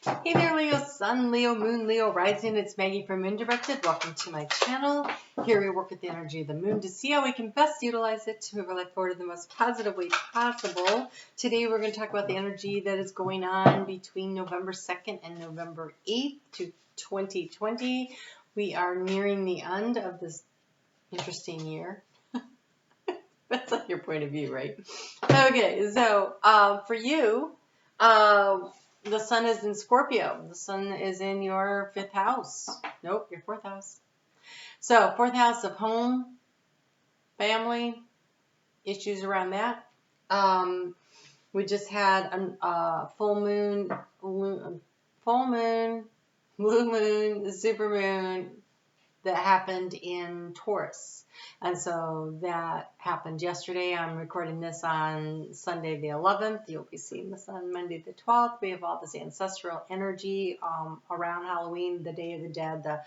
Hey there, Leo, Sun, Leo, Moon, Leo, Rising. It's Maggie from Moon Directed. Welcome to my channel. Here we work with the energy of the moon to see how we can best utilize it to move our life forward in the most positive way possible. Today we're going to talk about the energy that is going on between November 2nd and November 8th to 2020. We are nearing the end of this interesting year. That's like your point of view, right? Okay, so for you, the sun is in Scorpio. The sun is in your 5th house. Nope, your 4th house. So 4th house of home, family, issues around that. We just had a full moon, blue moon, super moon that happened in Taurus. And so that happened yesterday. I'm recording this on Sunday the 11th. You'll be seeing this on Monday the 12th. We have all this ancestral energy around Halloween, the Day of the Dead,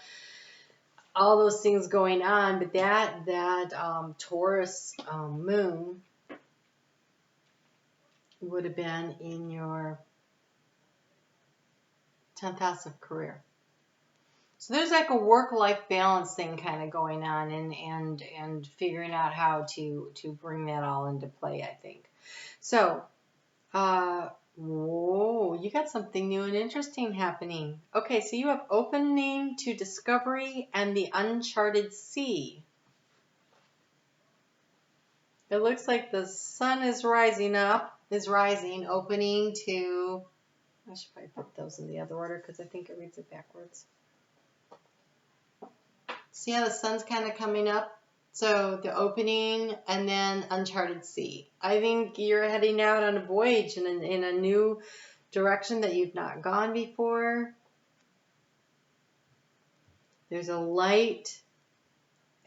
all those things going on. But that Taurus moon would have been in your 10th house of career. So there's like a work-life balance thing kind of going on, and figuring out how to bring that all into play, I think. So, whoa, you got something new and interesting happening. Okay, so you have opening to discovery and the uncharted sea. It looks like the sun is rising, opening to, I should probably put those in the other order because I think it reads it backwards. See how the sun's kind of coming up? So the opening and then uncharted sea. I think you're heading out on a voyage in a new direction that you've not gone before. There's a light,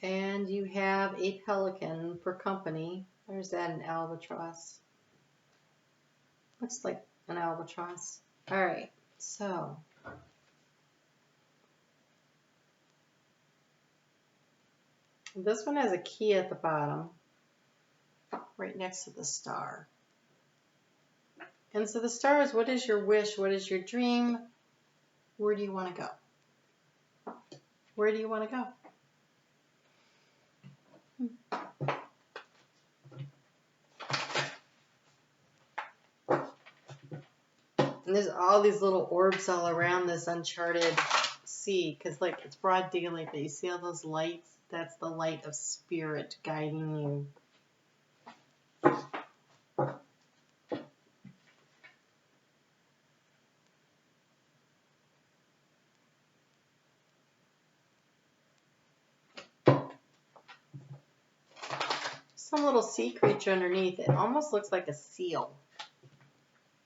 and you have a pelican for company. There's that, an albatross. Looks like an albatross. All right, so this one has a key at the bottom, right next to the star. And so the star is, what is your wish? What is your dream? Where do you want to go? Where do you want to go? And there's all these little orbs all around this uncharted sea, because like it's broad daylight, but you see all those lights? That's the light of spirit guiding you. Some little sea creature underneath. It almost looks like a seal.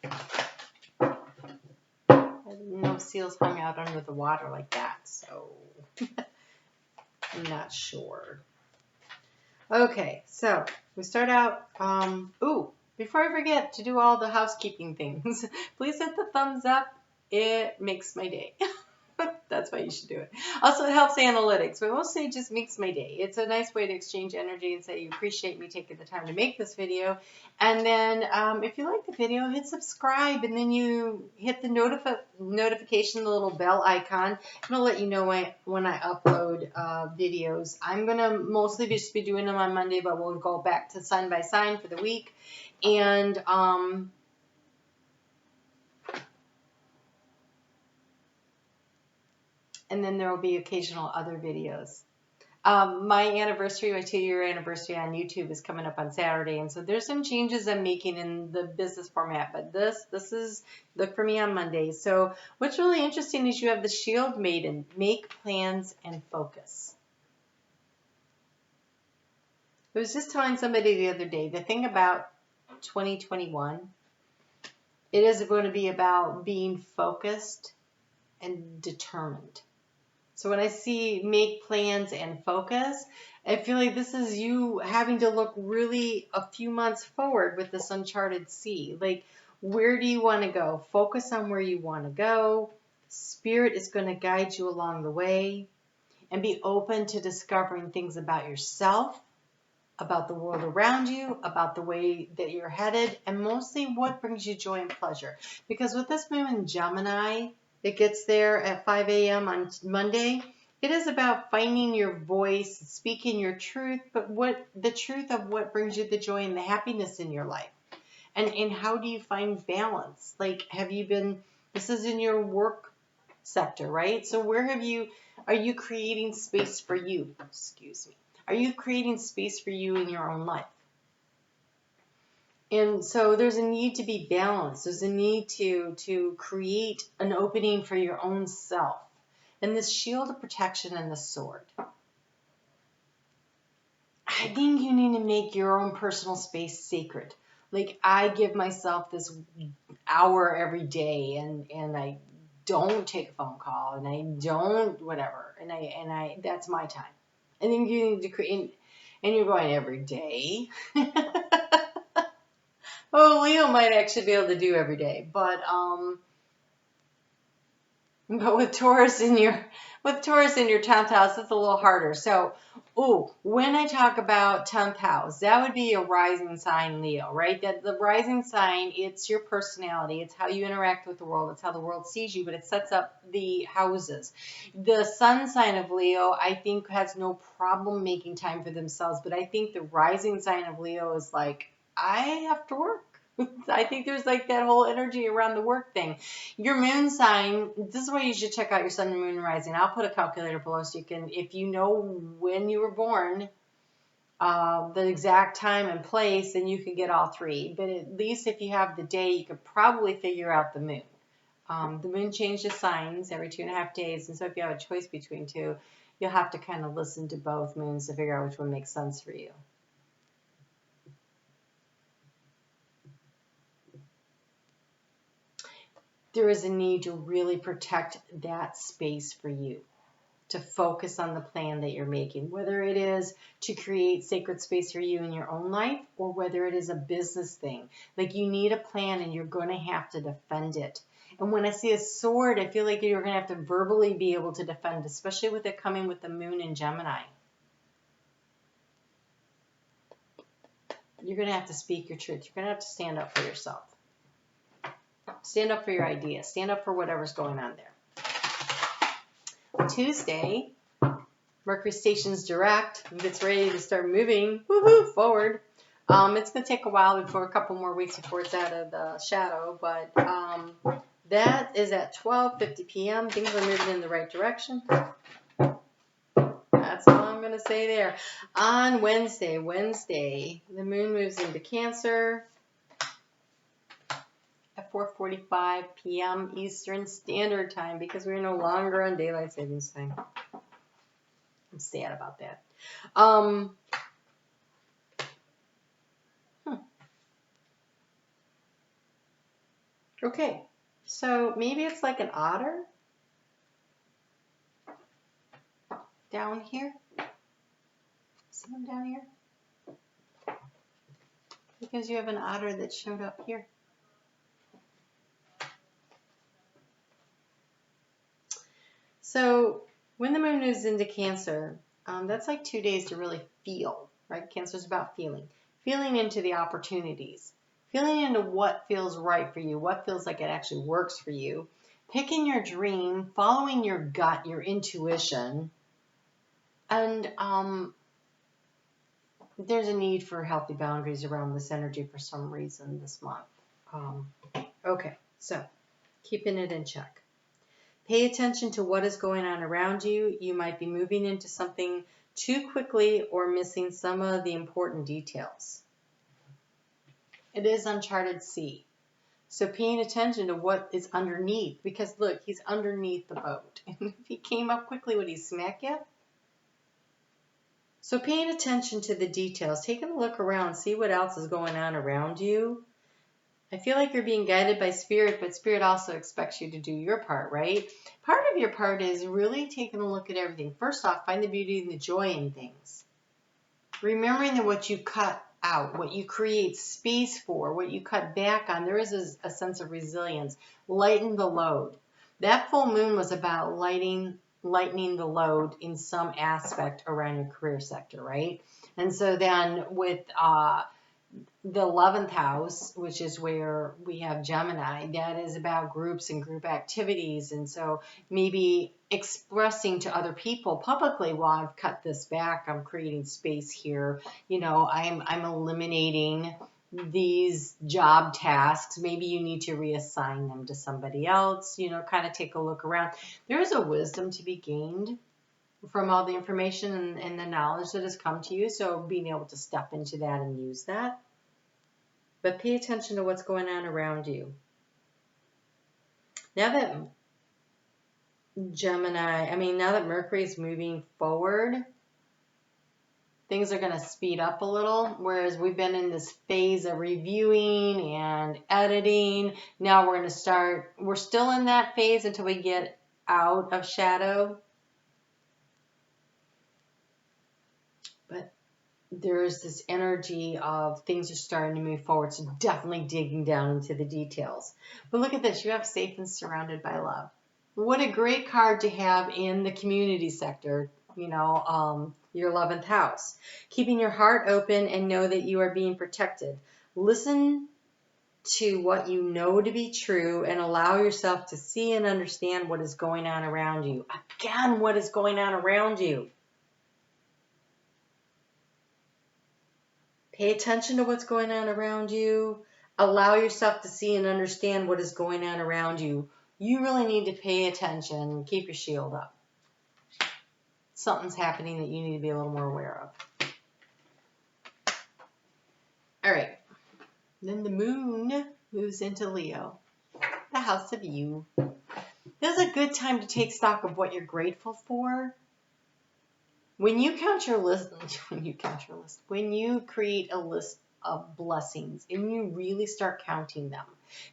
I didn't know seals hung out under the water like that, so I'm not sure. Okay, so we start out, before I forget to do all the housekeeping things, please hit the thumbs up. It makes my day. That's why you should do it. Also, it helps analytics, but mostly it just makes my day. It's a nice way to exchange energy and say you appreciate me taking the time to make this video. And then if you like the video, hit subscribe, and then you hit the notification, the little bell icon. I'm going to let you know when I upload videos. I'm going to mostly just be doing them on Monday, but we'll go back to sign by sign for the week. And then there will be occasional other videos. My 2-year anniversary on YouTube is coming up on Saturday, and so there's some changes I'm making in the business format, but this is, look for me on Monday. So what's really interesting is you have the Shield Maiden, make plans and focus. I was just telling somebody the other day, the thing about 2021, it is going to be about being focused and determined. So when I see make plans and focus, I feel like this is you having to look really a few months forward with this uncharted sea. Like, where do you want to go? Focus on where you want to go. Spirit is going to guide you along the way, and be open to discovering things about yourself, about the world around you, about the way that you're headed, and mostly what brings you joy and pleasure. Because with this moon in Gemini, it gets there at 5 a.m. on Monday. It is about finding your voice, speaking your truth, but the truth of what brings you the joy and the happiness in your life. And how do you find balance? Like, this is in your work sector, right? So are you creating space for you? Excuse me. Are you creating space for you in your own life? And so there's a need to be balanced. There's a need to create an opening for your own self. And this shield of protection and the sword. I think you need to make your own personal space sacred. Like, I give myself this hour every day, and I don't take a phone call, and I don't whatever, and I that's my time. I think you need to create, and you're going every day. Oh, Leo might actually be able to do every day, but with Taurus in your 10th house, it's a little harder. So, when I talk about 10th house, that would be a rising sign Leo, right? That the rising sign, it's your personality, it's how you interact with the world, it's how the world sees you, but it sets up the houses. The sun sign of Leo, I think, has no problem making time for themselves, but I think the rising sign of Leo is like, I have to work. I think there's like that whole energy around the work thing. Your moon sign, this is why you should check out your sun and moon rising. I'll put a calculator below so you can, if you know when you were born, the exact time and place, then you can get all three. But at least if you have the day, you could probably figure out the moon. The moon changes signs every 2.5 days, and so if you have a choice between two, you'll have to kind of listen to both moons to figure out which one makes sense for you. There is a need to really protect that space for you, to focus on the plan that you're making, whether it is to create sacred space for you in your own life or whether it is a business thing. Like, you need a plan and you're going to have to defend it. And when I see a sword, I feel like you're going to have to verbally be able to defend, especially with it coming with the moon in Gemini. You're going to have to speak your truth. You're going to have to stand up for yourself. Stand up for your ideas. Stand up for whatever's going on there. Tuesday, Mercury stations direct. It's ready to start moving forward. It's going to take a while a couple more weeks before it's out of the shadow, but that is at 12:50 p.m. Things are moving in the right direction. That's all I'm going to say there. On Wednesday, the moon moves into Cancer at 4:45 p.m. Eastern Standard Time, because we're no longer on daylight savings time. I'm sad about that. Okay, so maybe it's like an otter down here. See him down here? Because you have an otter that showed up here. So when the moon moves into Cancer, that's like 2 days to really feel, right? Cancer is about feeling into the opportunities, feeling into what feels right for you, what feels like it actually works for you, picking your dream, following your gut, your intuition, and there's a need for healthy boundaries around this energy for some reason this month. Okay, so keeping it in check. Pay attention to what is going on around you. You might be moving into something too quickly or missing some of the important details. It is uncharted sea. So paying attention to what is underneath, because look, he's underneath the boat. And if he came up quickly, would he smack you? So paying attention to the details, taking a look around, see what else is going on around you. I feel like you're being guided by Spirit, but Spirit also expects you to do your part, right? Part of your part is really taking a look at everything. First off, find the beauty and the joy in things. Remembering that what you cut out, what you create space for, what you cut back on, there is a sense of resilience. Lighten the load. That full moon was about lightening the load in some aspect around your career sector, right? And so then with the 11th house, which is where we have Gemini, that is about groups and group activities. And so maybe expressing to other people publicly, well, I've cut this back, I'm creating space here, you know, I'm eliminating these job tasks. Maybe you need to reassign them to somebody else, you know, kind of take a look around. There is a wisdom to be gained from all the information and the knowledge that has come to you. So being able to step into that and use that. But pay attention to what's going on around you. Now that now that Mercury is moving forward, things are going to speed up a little. Whereas we've been in this phase of reviewing and editing. Now we're still in that phase until we get out of shadow. But there's this energy of things are starting to move forward, so definitely digging down into the details. But look at this, you have safe and surrounded by love. What a great card to have in the community sector, you know, your 11th house. Keeping your heart open and know that you are being protected. Listen to what you know to be true and allow yourself to see and understand what is going on around you. Again, what is going on around you? Pay attention to what's going on around you. Allow yourself to see and understand what is going on around you. You really need to pay attention. Keep your shield up. Something's happening that you need to be a little more aware of. All right. Then the moon moves into Leo, the house of you. This is a good time to take stock of what you're grateful for. When you create a list of blessings and you really start counting them,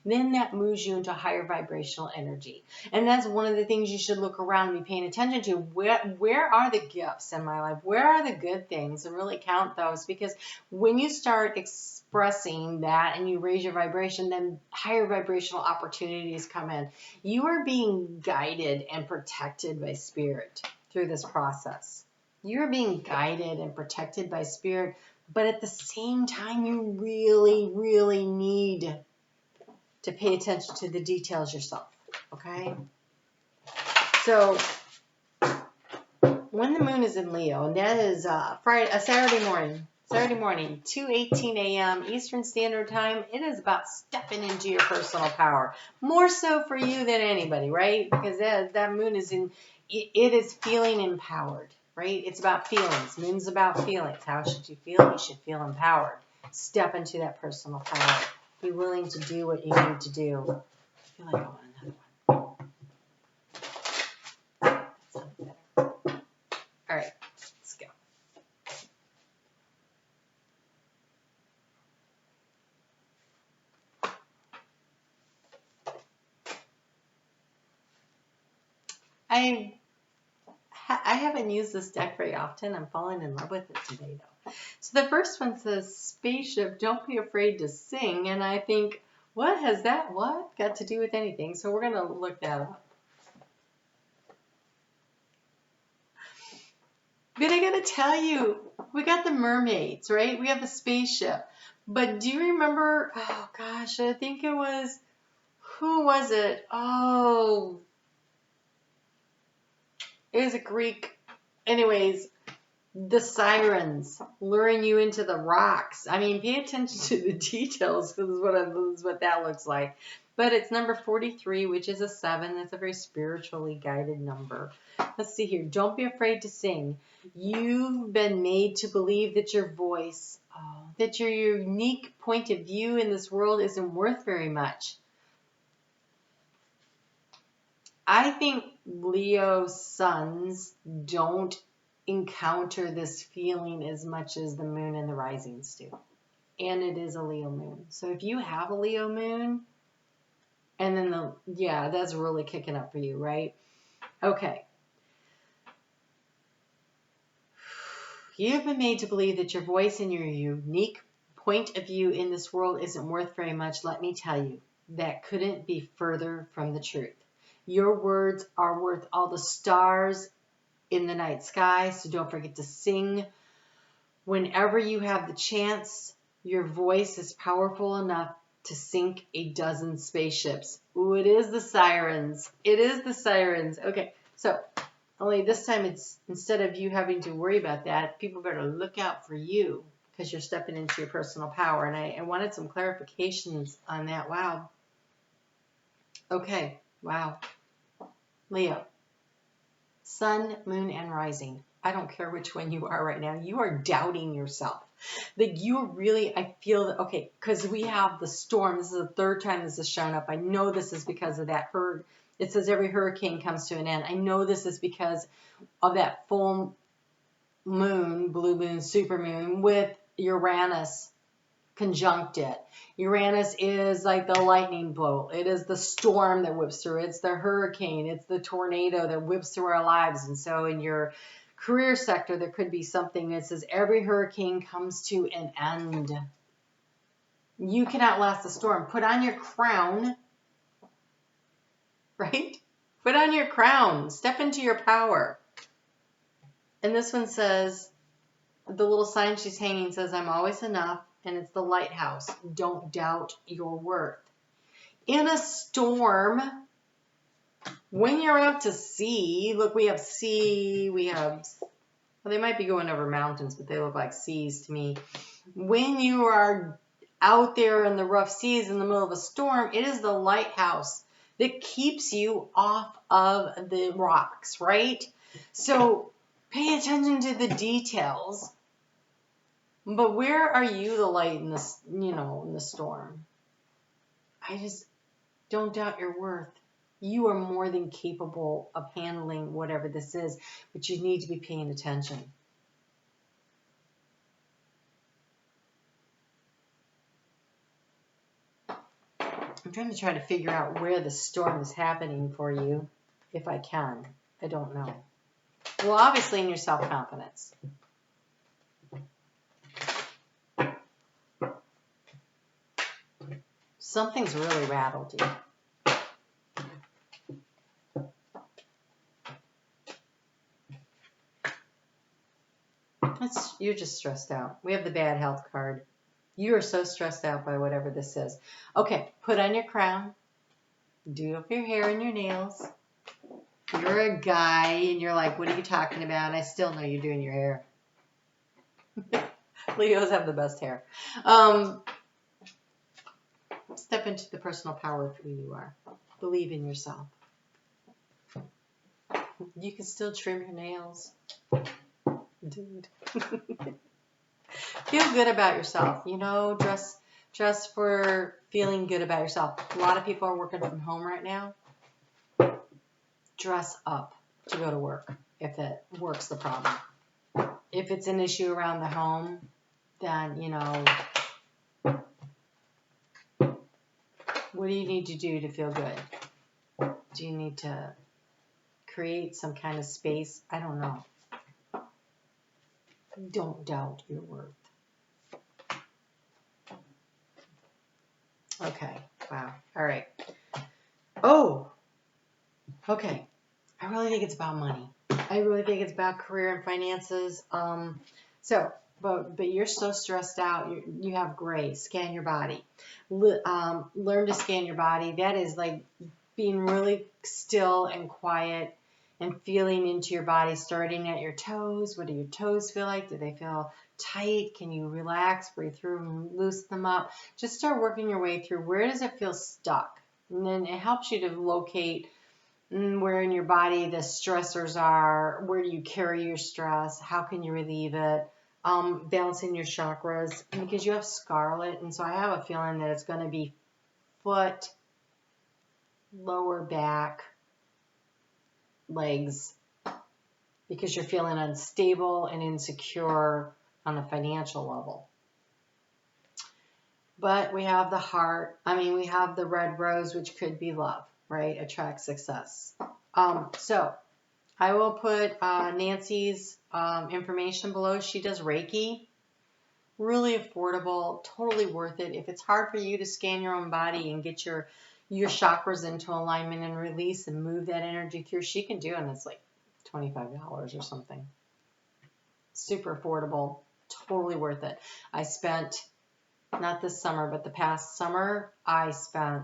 then that moves you into higher vibrational energy. And that's one of the things you should look around and be paying attention to. Where are the gifts in my life? Where are the good things? And really count those, because when you start expressing that and you raise your vibration, then higher vibrational opportunities come in. You are being guided and protected by spirit through this process. You're being guided and protected by spirit, but at the same time, you really, really need to pay attention to the details yourself, okay? So, when the moon is in Leo, and that is Saturday morning, 2:18 a.m. Eastern Standard Time, it is about stepping into your personal power. More so for you than anybody, right? Because that moon is it is feeling empowered. Right? It's about feelings. Moon's about feelings. How should you feel? You should feel empowered. Step into that personal power. Be willing to do what you need to do. I feel like I want another one. That sounds better. All right, let's go. I haven't used this deck very often. I'm falling in love with it today, though. So the first one says, spaceship, don't be afraid to sing. And I think, what has that got to do with anything? So we're going to look that up. But I got to tell you, we got the mermaids, right? We have the spaceship. But do you remember, oh gosh, I think it was, who was it? Oh, it was a Greek. Anyways, the sirens luring you into the rocks. I mean, pay attention to the details. This is what that looks like. But it's number 43, which is a 7. That's a very spiritually guided number. Let's see here. Don't be afraid to sing. You've been made to believe that your voice, that your unique point of view in this world isn't worth very much. I think Leo suns don't encounter this feeling as much as the moon and the risings do. And it is a Leo moon. So if you have a Leo moon, and then that's really kicking up for you, right? Okay. You've been made to believe that your voice and your unique point of view in this world isn't worth very much. Let me tell you, that couldn't be further from the truth. Your words are worth all the stars in the night sky, so don't forget to sing Whenever you have the chance, your voice is powerful enough to sink a dozen spaceships. Ooh, it is the sirens. It is the sirens. Okay, so only this time it's instead of you having to worry about that, people better look out for you because you're stepping into your personal power. And I wanted some clarifications on that. Wow. Okay, wow. Leo, sun, moon, and rising. I don't care which one you are right now. You are doubting yourself. Like you really, I feel that, okay, because we have the storm. This is the third time this has shown up. I know this is because of that it says every hurricane comes to an end. I know this is because of that full moon, blue moon, super moon with Uranus conjunct it. Uranus is like the lightning bolt. It is the storm that whips through. It's the hurricane. It's the tornado that whips through our lives. And so in your career sector, there could be something that says every hurricane comes to an end. You can outlast the storm. Put on your crown, right? Put on your crown. Step into your power. And this one says, the little sign she's hanging says, I'm always enough. And it's the lighthouse. Don't doubt your worth. In a storm, when you're out to sea, look, we have sea, well, they might be going over mountains, but they look like seas to me. When you are out there in the rough seas in the middle of a storm, it is the lighthouse that keeps you off of the rocks, right? So pay attention to the details. But where are you the light in this, in the storm? I just don't doubt your worth. You are more than capable of handling whatever this is, but you need to be paying attention. I'm trying to figure out where the storm is happening for you, if I can. I don't know. Well, obviously in your self-confidence. Something's really rattled you. You're just stressed out. We have the bad health card. You are so stressed out by whatever this is. Okay, put on your crown. Do up your hair and your nails. You're a guy and you're like, what are you talking about? I still know you're doing your hair. Leos have the best hair. Step into the personal power of who you are. Believe in yourself. You can still trim your nails. Dude. Feel good about yourself. Dress for feeling good about yourself. A lot of people are working from home right now. Dress up to go to work if it works the problem. If it's an issue around the home, then, what do you need to do to feel good? Do you need to create some kind of space? I don't know. Don't doubt your worth. Okay. Wow. All right. Oh, okay. I really think it's about money. I really think it's about career and finances. But you're so stressed out. You have gray. Scan your body. Learn to scan your body. That is like being really still and quiet and feeling into your body, starting at your toes. What do your toes feel like? Do they feel tight? Can you relax, breathe through and loosen them up? Just start working your way through. Where does it feel stuck? And then it helps you to locate where in your body the stressors are. Where do you carry your stress? How can you relieve it? Balancing your chakras, because you have scarlet, and so I have a feeling that it's going to be foot, lower back, legs, because you're feeling unstable and insecure on a financial level. But we have the heart. We have the red rose, which could be love, right? Attract success. So I will put Nancy's information below. She does Reiki. Really affordable, totally worth it. If it's hard for you to scan your own body and get your chakras into alignment and release and move that energy through, she can do it, and it's like $25 or something. Super affordable. Totally worth it. I spent, not this summer, but the past summer, I spent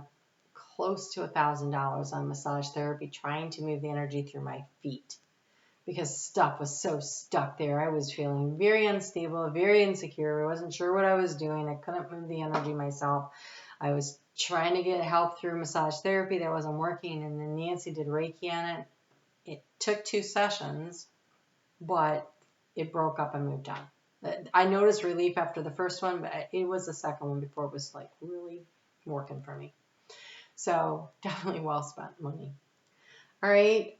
close to $1,000 on massage therapy trying to move the energy through my feet because stuff was so stuck there. I was feeling very unstable, very insecure. I wasn't sure what I was doing. I couldn't move the energy myself. I was trying to get help through massage therapy that wasn't working, and then Nancy did Reiki on it. It took 2 sessions, but it broke up and moved on. I noticed relief after the first one, but it was the second one before it was like really working for me. So definitely well spent money. All right.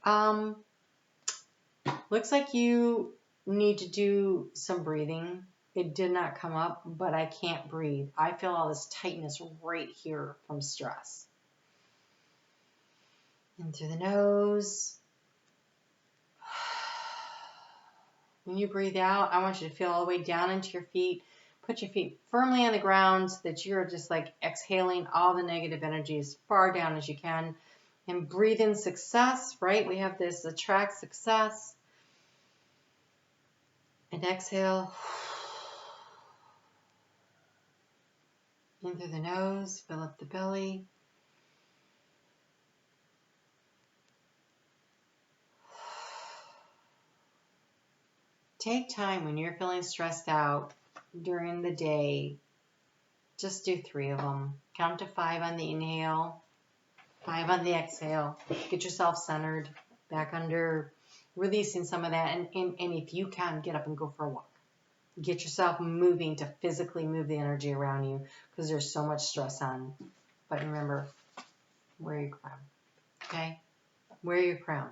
Looks like you need to do some breathing. It did not come up, but I can't breathe. I feel all this tightness right here from stress. In through the nose. When you breathe out, I want you to feel all the way down into your feet. Put your feet firmly on the ground so that you're just like exhaling all the negative energy as far down as you can. And breathe in success, right? We have this attract success. And exhale. In through the nose, fill up the belly. Take time when you're feeling stressed out during the day. Just do 3 of them. Count to 5 on the inhale, 5 on the exhale. Get yourself centered, back under, releasing some of that. And if you can, get up and go for a walk. Get yourself moving to physically move the energy around you because there's so much stress on. But remember, wear your crown. Okay? Wear your crown.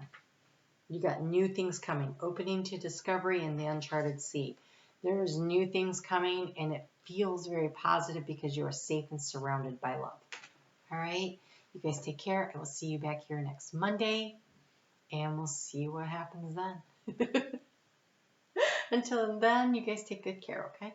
You got new things coming, opening to discovery in the uncharted sea. There's new things coming, and it feels very positive because you are safe and surrounded by love. All right? You guys take care. I will see you back here next Monday, and we'll see what happens then. Until then, you guys take good care, okay?